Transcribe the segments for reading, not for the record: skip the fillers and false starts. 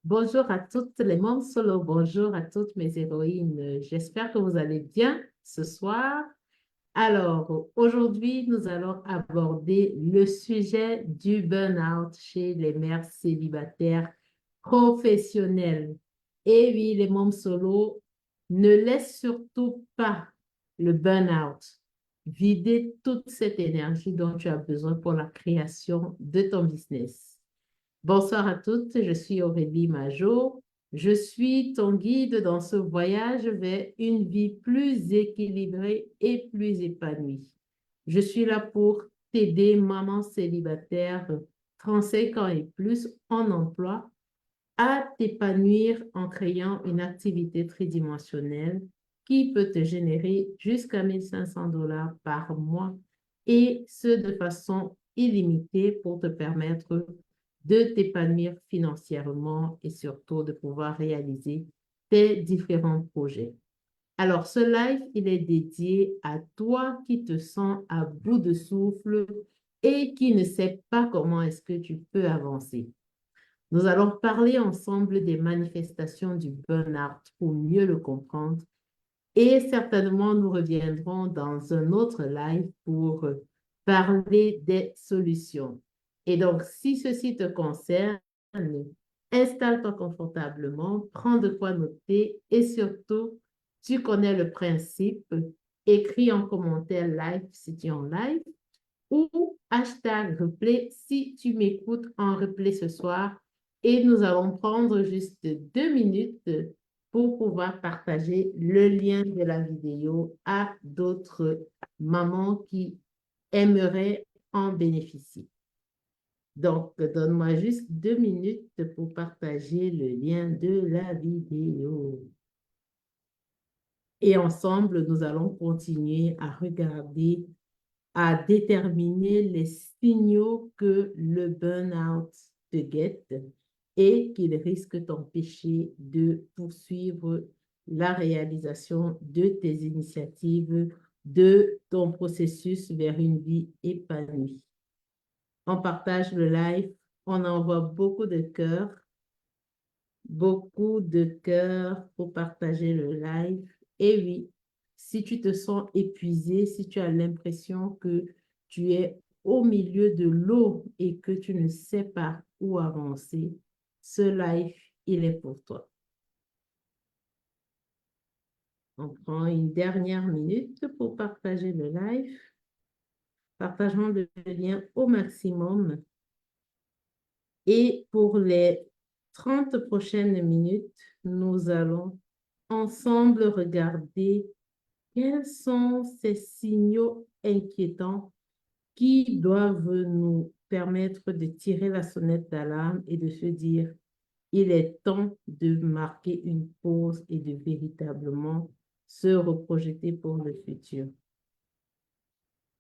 Bonjour à toutes les membres solo, bonjour à toutes mes héroïnes. J'espère que vous allez bien ce soir. Alors, aujourd'hui, nous allons aborder le sujet du burn-out chez les mères célibataires professionnelles. Et oui, les membres solo, ne laissent surtout pas le burn-out vider toute cette énergie dont tu as besoin pour la création de ton business. Bonsoir à toutes, je suis Aurélie Majot. Je suis ton guide dans ce voyage vers une vie plus équilibrée et plus épanouie. Je suis là pour t'aider, maman célibataire, 35 ans et plus, en emploi, à t'épanouir en créant une activité tridimensionnelle qui peut te générer jusqu'à 1 500 $ par mois et ce de façon illimitée pour te permettre de t'épanouir financièrement et surtout de pouvoir réaliser tes différents projets. Alors, ce live, il est dédié à toi qui te sens à bout de souffle et qui ne sais pas comment est-ce que tu peux avancer. Nous allons parler ensemble des manifestations du burn-out pour mieux le comprendre et certainement nous reviendrons dans un autre live pour parler des solutions. Et donc, si ceci te concerne, installe-toi confortablement, prends de quoi noter et surtout, tu connais le principe, écris en commentaire live si tu es en live ou hashtag replay si tu m'écoutes en replay ce soir. Et nous allons prendre juste 2 minutes pour pouvoir partager le lien de la vidéo à d'autres mamans qui aimeraient en bénéficier. Donc, donne-moi juste 2 minutes pour partager le lien de la vidéo. Et ensemble, nous allons continuer à regarder, à déterminer les signaux que le burn-out te guette et qu'il risque t'empêcher de poursuivre la réalisation de tes initiatives, de ton processus vers une vie épanouie. On partage le live, on envoie beaucoup de cœurs pour partager le live. Et oui, si tu te sens épuisé, si tu as l'impression que tu es au milieu de l'eau et que tu ne sais pas où avancer, ce live, il est pour toi. On prend une dernière minute pour partager le live. Partageons le lien au maximum. Et pour les 30 prochaines minutes, nous allons ensemble regarder quels sont ces signaux inquiétants qui doivent nous permettre de tirer la sonnette d'alarme et de se dire, il est temps de marquer une pause et de véritablement se reprojeter pour le futur.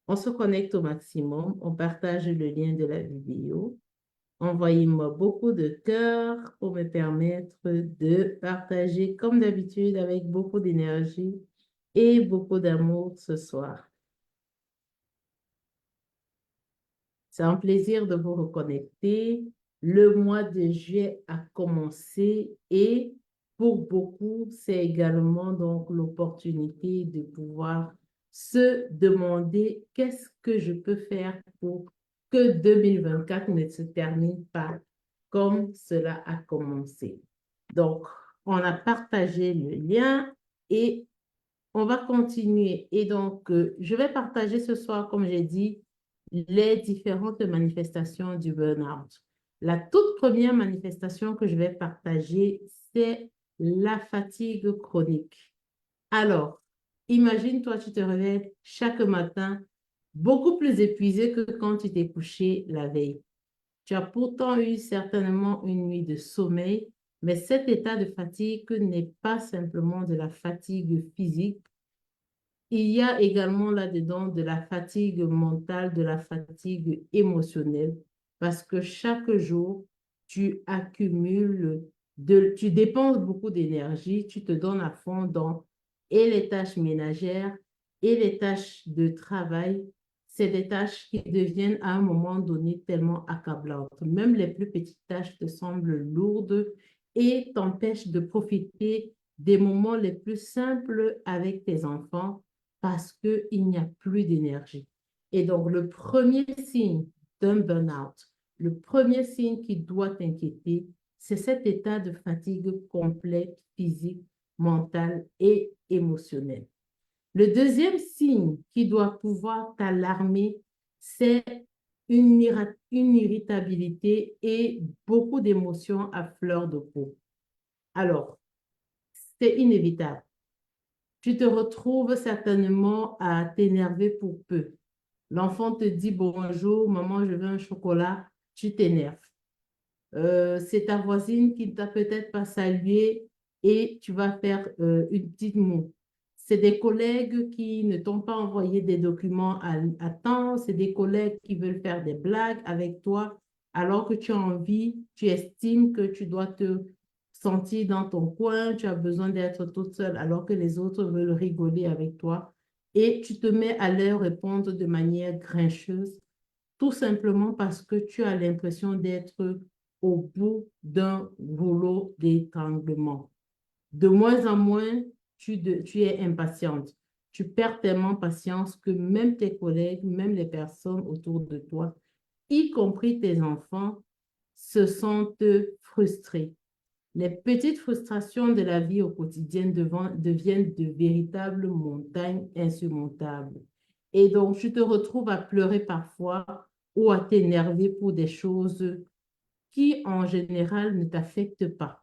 On se connecte au maximum, on partage le lien de la vidéo. Envoyez-moi beaucoup de cœur pour me permettre de partager comme d'habitude avec beaucoup d'énergie et beaucoup d'amour ce soir. C'est un plaisir de vous reconnecter. Le mois de juillet a commencé et pour beaucoup, c'est également donc l'opportunité de pouvoir se demander qu'est-ce que je peux faire pour que 2024 ne se termine pas comme cela a commencé. Donc, on a partagé le lien et on va continuer. Et donc, je vais partager ce soir, comme j'ai dit, les différentes manifestations du burn-out. La toute première manifestation que je vais partager, c'est la fatigue chronique. Alors, imagine-toi, tu te réveilles chaque matin beaucoup plus épuisé que quand tu t'es couché la veille. Tu as pourtant eu certainement une nuit de sommeil, mais cet état de fatigue n'est pas simplement de la fatigue physique. Il y a également là-dedans de la fatigue mentale, de la fatigue émotionnelle, parce que chaque jour, tu accumules, tu dépenses beaucoup d'énergie, tu te donnes à fond dans et les tâches ménagères et les tâches de travail. C'est des tâches qui deviennent à un moment donné tellement accablantes. Même les plus petites tâches te semblent lourdes et t'empêche de profiter des moments les plus simples avec tes enfants parce qu'il n'y a plus d'énergie. Et donc, le premier signe d'un burn-out, le premier signe qui doit t'inquiéter, c'est cet état de fatigue complète, physique, mentale et émotionnelle. Le deuxième signe qui doit pouvoir t'alarmer, c'est une irritabilité et beaucoup d'émotions à fleur de peau. Alors, c'est inévitable. Tu te retrouves certainement à t'énerver pour peu. L'enfant te dit bonjour, maman, je veux un chocolat, tu t'énerves. C'est ta voisine qui ne t'a peut-être pas salué et tu vas faire une petite moue. C'est des collègues qui ne t'ont pas envoyé des documents à temps, c'est des collègues qui veulent faire des blagues avec toi alors que tu as envie, tu estimes que tu dois te sentir dans ton coin, tu as besoin d'être toute seule alors que les autres veulent rigoler avec toi et tu te mets à leur répondre de manière grincheuse tout simplement parce que tu as l'impression d'être au bout d'un rouleau d'étranglement. De moins en moins, tu es impatiente. Tu perds tellement patience que même tes collègues, même les personnes autour de toi, y compris tes enfants, se sentent frustrés. Les petites frustrations de la vie au quotidien deviennent de véritables montagnes insurmontables. Et donc, tu te retrouves à pleurer parfois ou à t'énerver pour des choses qui, en général, ne t'affectent pas.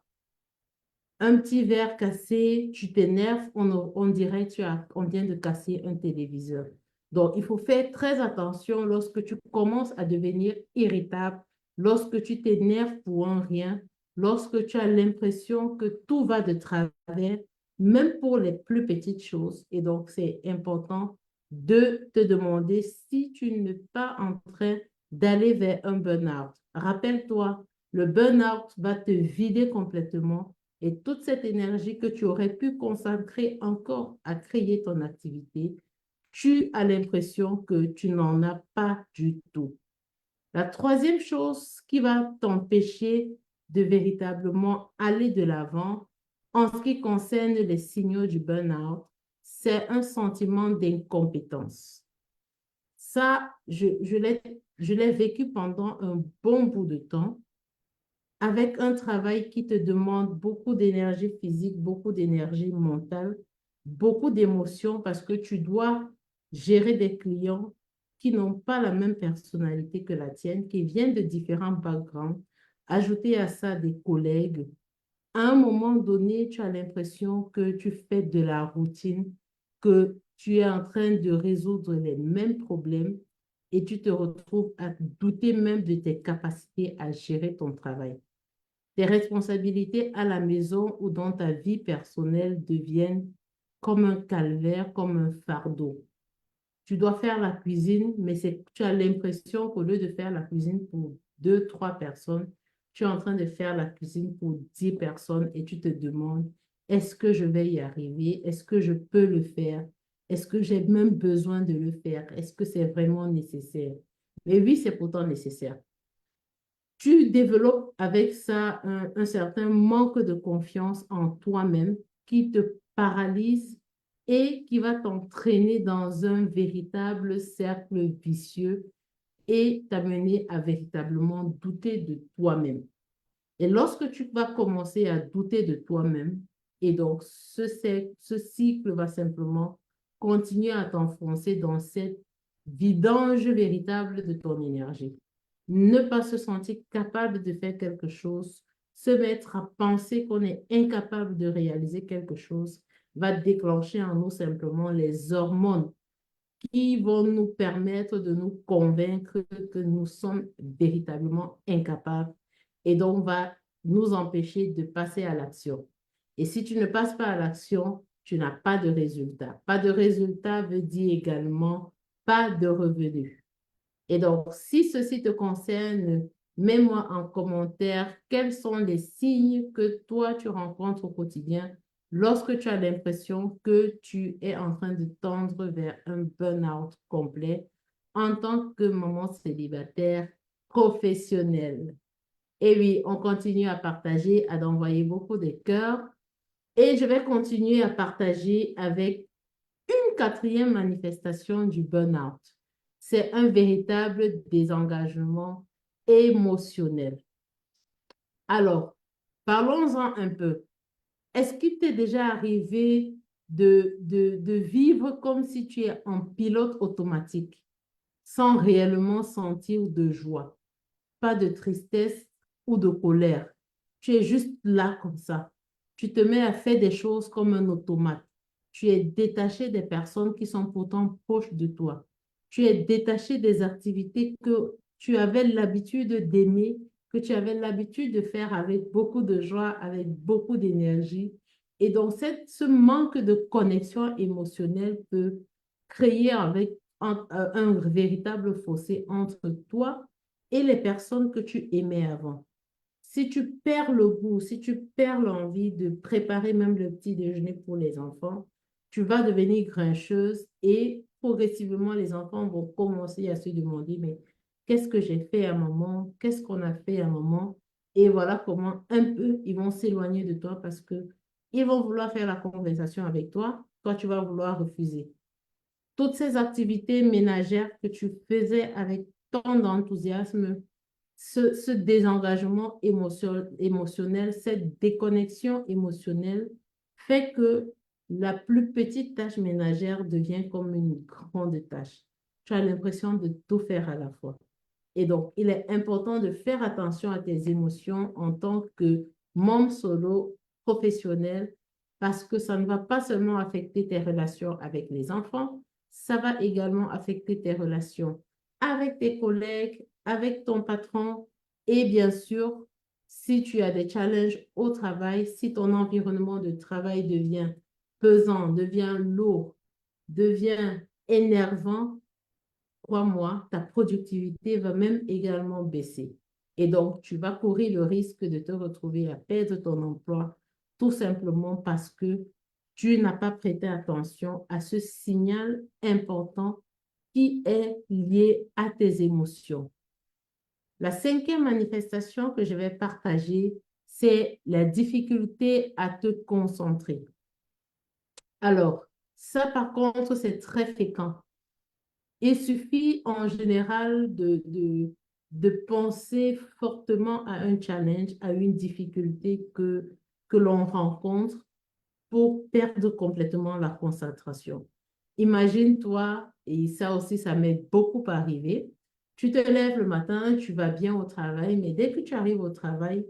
Un petit verre cassé, tu t'énerves, on dirait que on vient de casser un téléviseur. Donc, il faut faire très attention lorsque tu commences à devenir irritable, lorsque tu t'énerves pour un rien, lorsque tu as l'impression que tout va de travers, même pour les plus petites choses. Et donc, c'est important de te demander si tu n'es pas en train d'aller vers un burn-out. Rappelle-toi, le burn-out va te vider complètement et toute cette énergie que tu aurais pu consacrer encore à créer ton activité, tu as l'impression que tu n'en as pas du tout. La troisième chose qui va t'empêcher de véritablement aller de l'avant en ce qui concerne les signaux du burn-out, c'est un sentiment d'incompétence. Ça, je l'ai vécu pendant un bon bout de temps avec un travail qui te demande beaucoup d'énergie physique, beaucoup d'énergie mentale, beaucoup d'émotions parce que tu dois gérer des clients qui n'ont pas la même personnalité que la tienne, qui viennent de différents backgrounds. Ajouter à ça des collègues. À un moment donné, tu as l'impression que tu fais de la routine, que tu es en train de résoudre les mêmes problèmes et tu te retrouves à douter même de tes capacités à gérer ton travail. Tes responsabilités à la maison ou dans ta vie personnelle deviennent comme un calvaire, comme un fardeau. Tu dois faire la cuisine, mais tu as l'impression qu'au lieu de faire la cuisine pour deux, trois personnes, tu es en train de faire la cuisine pour 10 personnes et tu te demandes, est-ce que je vais y arriver? Est-ce que je peux le faire? Est-ce que j'ai même besoin de le faire? Est-ce que c'est vraiment nécessaire? Mais oui, c'est pourtant nécessaire. Tu développes avec ça un certain manque de confiance en toi-même qui te paralyse et qui va t'entraîner dans un véritable cercle vicieux et t'amener à véritablement douter de toi-même. Et lorsque tu vas commencer à douter de toi-même, et donc ce cycle va simplement continuer à t'enfoncer dans cette vidange véritable de ton énergie. Ne pas se sentir capable de faire quelque chose, se mettre à penser qu'on est incapable de réaliser quelque chose, va déclencher en nous simplement les hormones qui vont nous permettre de nous convaincre que nous sommes véritablement incapables et donc va nous empêcher de passer à l'action. Et si tu ne passes pas à l'action, tu n'as pas de résultat. Pas de résultat veut dire également pas de revenus. Et donc, si ceci te concerne, mets-moi en commentaire quels sont les signes que toi tu rencontres au quotidien lorsque tu as l'impression que tu es en train de tendre vers un burn-out complet en tant que maman célibataire professionnelle. Et oui, on continue à partager, à d'envoyer beaucoup de cœurs. Et je vais continuer à partager avec une quatrième manifestation du burn-out. C'est un véritable désengagement émotionnel. Alors, parlons-en un peu. Est-ce qu'il t'est déjà arrivé de vivre comme si tu es en pilote automatique, sans réellement sentir de joie, pas de tristesse ou de colère? Tu es juste là comme ça. Tu te mets à faire des choses comme un automate. Tu es détaché des personnes qui sont pourtant proches de toi. Tu es détaché des activités que tu avais l'habitude d'aimer, que tu avais l'habitude de faire avec beaucoup de joie, avec beaucoup d'énergie. Et donc, ce manque de connexion émotionnelle peut créer un véritable fossé entre toi et les personnes que tu aimais avant. Si tu perds le goût, si tu perds l'envie de préparer même le petit déjeuner pour les enfants, tu vas devenir grincheuse et progressivement, les enfants vont commencer à se demander, mais qu'est-ce que j'ai fait à maman? Qu'est-ce qu'on a fait à maman? Et voilà comment un peu ils vont s'éloigner de toi parce que ils vont vouloir faire la conversation avec toi. Toi, tu vas vouloir refuser. Toutes ces activités ménagères que tu faisais avec tant d'enthousiasme, ce désengagement émotionnel, cette déconnexion émotionnelle fait que la plus petite tâche ménagère devient comme une grande tâche. Tu as l'impression de tout faire à la fois. Et donc, il est important de faire attention à tes émotions en tant que membre solo professionnel parce que ça ne va pas seulement affecter tes relations avec les enfants, ça va également affecter tes relations avec tes collègues, avec ton patron et bien sûr, si tu as des challenges au travail, si ton environnement de travail devient pesant, devient lourd, devient énervant, crois-moi, ta productivité va même également baisser. Et donc, tu vas courir le risque de te retrouver à perdre ton emploi tout simplement parce que tu n'as pas prêté attention à ce signal important qui est lié à tes émotions. La cinquième manifestation que je vais partager, c'est la difficulté à te concentrer. Alors, ça par contre, c'est très fréquent. Il suffit en général de penser fortement à un challenge, à une difficulté que l'on rencontre pour perdre complètement la concentration. Imagine-toi, et ça aussi, ça m'est beaucoup arrivé, tu te lèves le matin, tu vas bien au travail, mais dès que tu arrives au travail,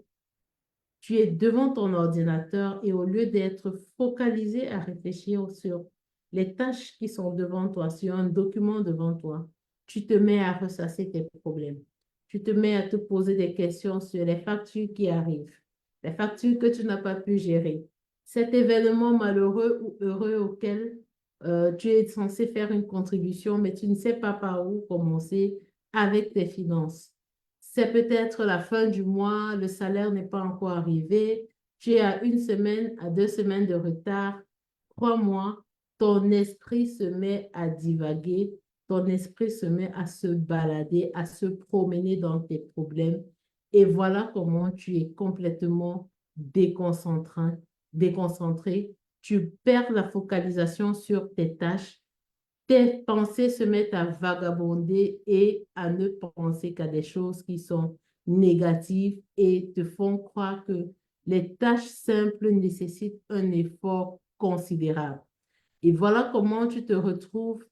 tu es devant ton ordinateur et au lieu d'être focalisé à réfléchir sur les tâches qui sont devant toi, sur un document devant toi, tu te mets à ressasser tes problèmes. Tu te mets à te poser des questions sur les factures qui arrivent, les factures que tu n'as pas pu gérer, cet événement malheureux ou heureux auquel tu es censé faire une contribution, mais tu ne sais pas par où commencer avec tes finances. C'est peut-être la fin du mois, le salaire n'est pas encore arrivé, tu es à une semaine, à 2 semaines de retard. Crois-moi, ton esprit se met à divaguer, ton esprit se met à se balader, à se promener dans tes problèmes. Et voilà comment tu es complètement déconcentré, déconcentré. Tu perds la focalisation sur tes tâches, tes pensées se mettent à vagabonder et à ne penser qu'à des choses qui sont négatives et te font croire que les tâches simples nécessitent un effort considérable. Et voilà comment tu te retrouves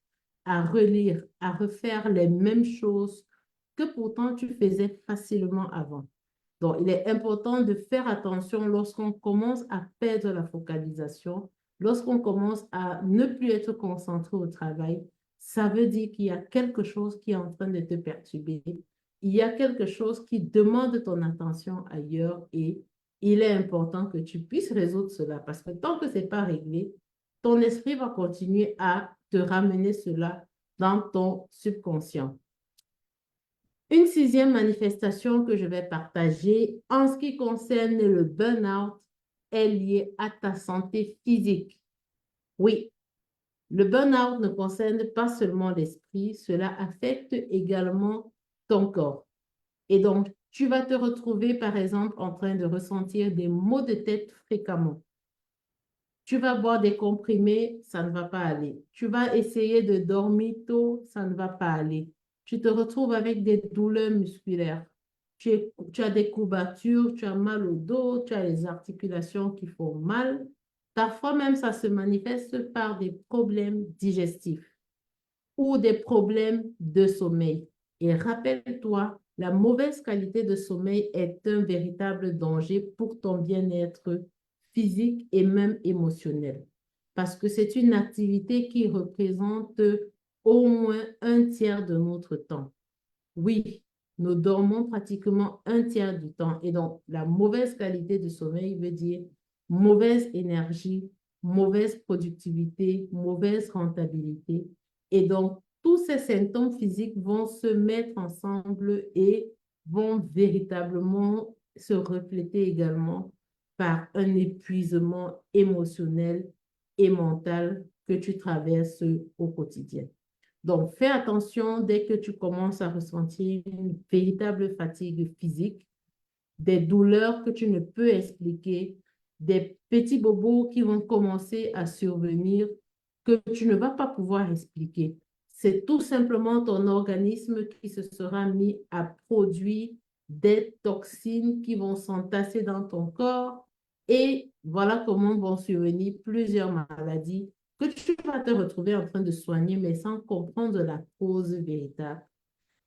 à relire, à refaire les mêmes choses que pourtant tu faisais facilement avant. Donc, il est important de faire attention lorsqu'on commence à perdre la focalisation, lorsqu'on commence à ne plus être concentré au travail. Ça veut dire qu'il y a quelque chose qui est en train de te perturber. Il y a quelque chose qui demande ton attention ailleurs et il est important que tu puisses résoudre cela parce que tant que ce n'est pas réglé, ton esprit va continuer à te ramener cela dans ton subconscient. Une sixième manifestation que je vais partager en ce qui concerne le burn-out est liée à ta santé physique. Oui, le burn-out ne concerne pas seulement l'esprit, cela affecte également ton corps. Et donc, tu vas te retrouver, par exemple, en train de ressentir des maux de tête fréquemment. Tu vas boire des comprimés, ça ne va pas aller. Tu vas essayer de dormir tôt, ça ne va pas aller. Tu te retrouves avec des douleurs musculaires. Tu as des courbatures, tu as mal au dos, tu as les articulations qui font mal. Parfois même, ça se manifeste par des problèmes digestifs ou des problèmes de sommeil. Et rappelle-toi, la mauvaise qualité de sommeil est un véritable danger pour ton bien-être physique et même émotionnel. Parce que c'est une activité qui représente au moins un tiers de notre temps. Oui, nous dormons pratiquement un tiers du temps. Et donc, la mauvaise qualité de sommeil veut dire mauvaise énergie, mauvaise productivité, mauvaise rentabilité. Et donc, tous ces symptômes physiques vont se mettre ensemble et vont véritablement se refléter également par un épuisement émotionnel et mental que tu traverses au quotidien. Donc, fais attention dès que tu commences à ressentir une véritable fatigue physique, des douleurs que tu ne peux expliquer, des petits bobos qui vont commencer à survenir que tu ne vas pas pouvoir expliquer. C'est tout simplement ton organisme qui se sera mis à produire des toxines qui vont s'entasser dans ton corps et voilà comment vont survenir plusieurs maladies que tu vas te retrouver en train de soigner, mais sans comprendre la cause véritable.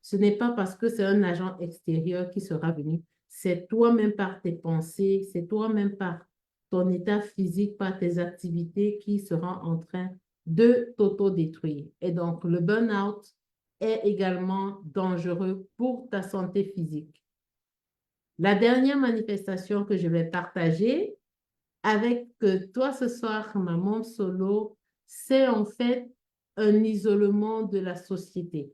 Ce n'est pas parce que c'est un agent extérieur qui sera venu, c'est toi-même par tes pensées, c'est toi-même par ton état physique, par tes activités qui sera en train de t'auto-détruire. Et donc, le burn-out est également dangereux pour ta santé physique. La dernière manifestation que je vais partager avec toi ce soir, maman solo, c'est en fait un isolement de la société.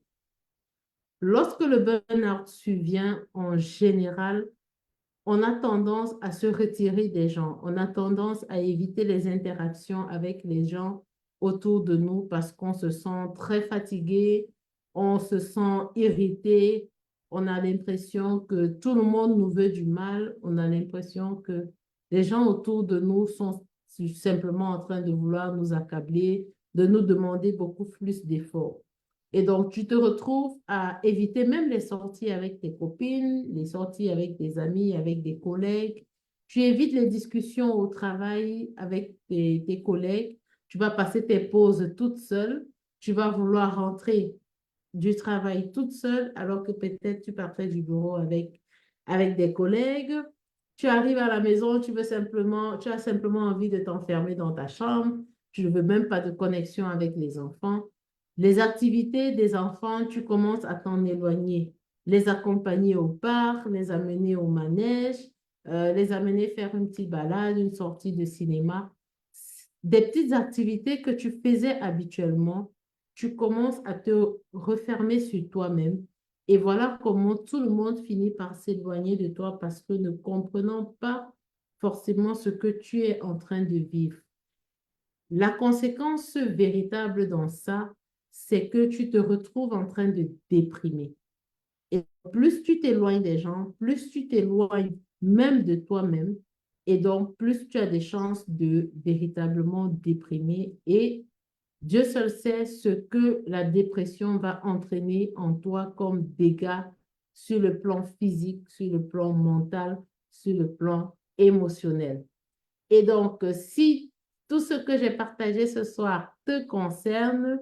Lorsque le burn-out survient, en général, on a tendance à se retirer des gens. On a tendance à éviter les interactions avec les gens autour de nous parce qu'on se sent très fatigué, on se sent irrité, on a l'impression que tout le monde nous veut du mal, on a l'impression que les gens autour de nous sont simplement en train de vouloir nous accabler, de nous demander beaucoup plus d'efforts. Et donc, tu te retrouves à éviter même les sorties avec tes copines, les sorties avec tes amis, avec des collègues. Tu évites les discussions au travail avec tes collègues. Tu vas passer tes pauses toute seule. Tu vas vouloir rentrer du travail toute seule alors que peut-être tu partais du bureau avec des collègues. Tu arrives à la maison, tu as simplement envie de t'enfermer dans ta chambre. Tu ne veux même pas de connexion avec les enfants. Les activités des enfants, tu commences à t'en éloigner. Les accompagner au parc, les amener au manège, les amener faire une petite balade, une sortie de cinéma. Des petites activités que tu faisais habituellement, tu commences à te refermer sur toi-même. Et voilà comment tout le monde finit par s'éloigner de toi parce que ne comprenant pas forcément ce que tu es en train de vivre. La conséquence véritable dans ça, c'est que tu te retrouves en train de déprimer. Et plus tu t'éloignes des gens, plus tu t'éloignes même de toi-même, et donc plus tu as des chances de véritablement déprimer. Et Dieu seul sait ce que la dépression va entraîner en toi comme dégâts sur le plan physique, sur le plan mental, sur le plan émotionnel. Et donc, si tout ce que j'ai partagé ce soir te concerne,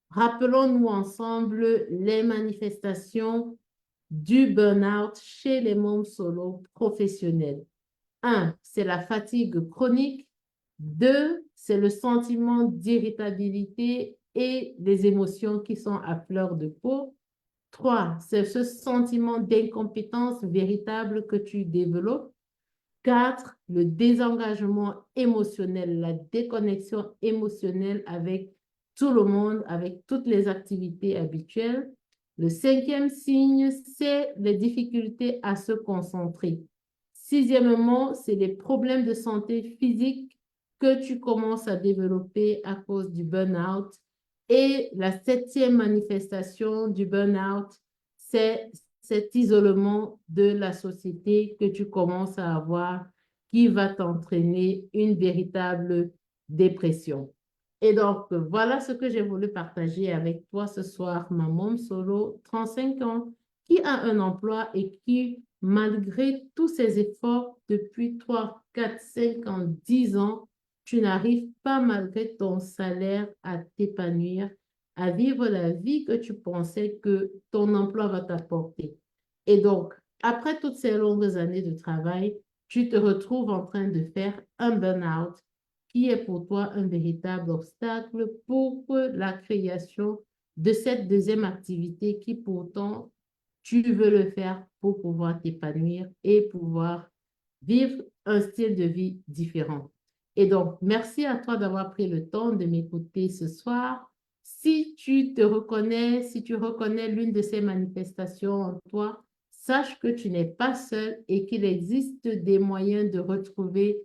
rappelons-nous ensemble les manifestations du burn-out chez les membres solo professionnels. Un, c'est la fatigue chronique. Deux, c'est le sentiment d'irritabilité et les émotions qui sont à fleur de peau. Trois, c'est ce sentiment d'incompétence véritable que tu développes. Quatre, le désengagement émotionnel, la déconnexion émotionnelle avec tout le monde, avec toutes les activités habituelles. Le cinquième signe, c'est les difficultés à se concentrer. Sixièmement, c'est les problèmes de santé physique que tu commences à développer à cause du burn-out. Et la septième manifestation du burn-out, c'est cet isolement de la société que tu commences à avoir qui va t'entraîner une véritable dépression. Et donc, voilà ce que j'ai voulu partager avec toi ce soir, ma mom solo, 35 ans, qui a un emploi et qui, malgré tous ses efforts depuis 3, 4, 5 ans, 10 ans, tu n'arrives pas, malgré ton salaire, à t'épanouir, à vivre la vie que tu pensais que ton emploi va t'apporter. Et donc, après toutes ces longues années de travail, tu te retrouves en train de faire un burn-out qui est pour toi un véritable obstacle pour la création de cette deuxième activité qui pourtant tu veux le faire pour pouvoir t'épanouir et pouvoir vivre un style de vie différent. Et donc, merci à toi d'avoir pris le temps de m'écouter ce soir. Si tu te reconnais, si tu reconnais l'une de ces manifestations en toi, sache que tu n'es pas seul et qu'il existe des moyens de retrouver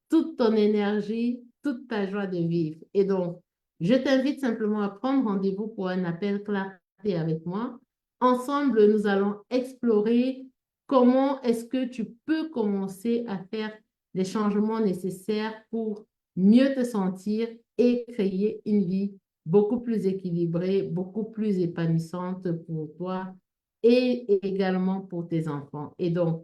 toute ton énergie, toute ta joie de vivre. Et donc, je t'invite simplement à prendre rendez-vous pour un appel clarté avec moi. Ensemble, nous allons explorer comment est-ce que tu peux commencer à faire les changements nécessaires pour mieux te sentir et créer une vie beaucoup plus équilibrée, beaucoup plus épanouissante pour toi et également pour tes enfants. Et donc,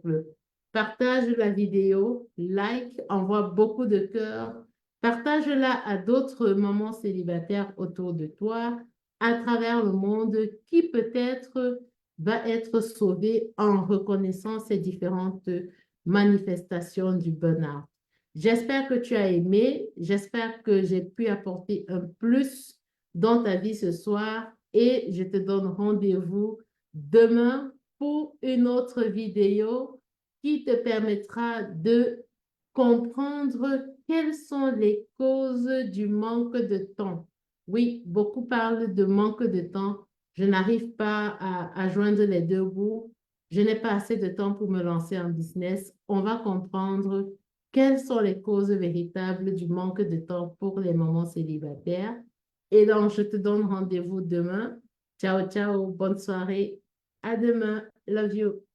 partage la vidéo, like, envoie beaucoup de cœurs, partage-la à d'autres mamans célibataires autour de toi à travers le monde qui peut-être va être sauvé en reconnaissant ces différentes manifestations du burn-out. J'espère que tu as aimé, j'espère que j'ai pu apporter un plus dans ta vie ce soir et je te donne rendez-vous demain pour une autre vidéo qui te permettra de comprendre quelles sont les causes du manque de temps. Oui, beaucoup parlent de manque de temps. Je n'arrive pas à joindre les deux bouts. Je n'ai pas assez de temps pour me lancer en business. On va comprendre quelles sont les causes véritables du manque de temps pour les mamans célibataires. Et donc, je te donne rendez-vous demain. Ciao, ciao, bonne soirée. À demain. Love you.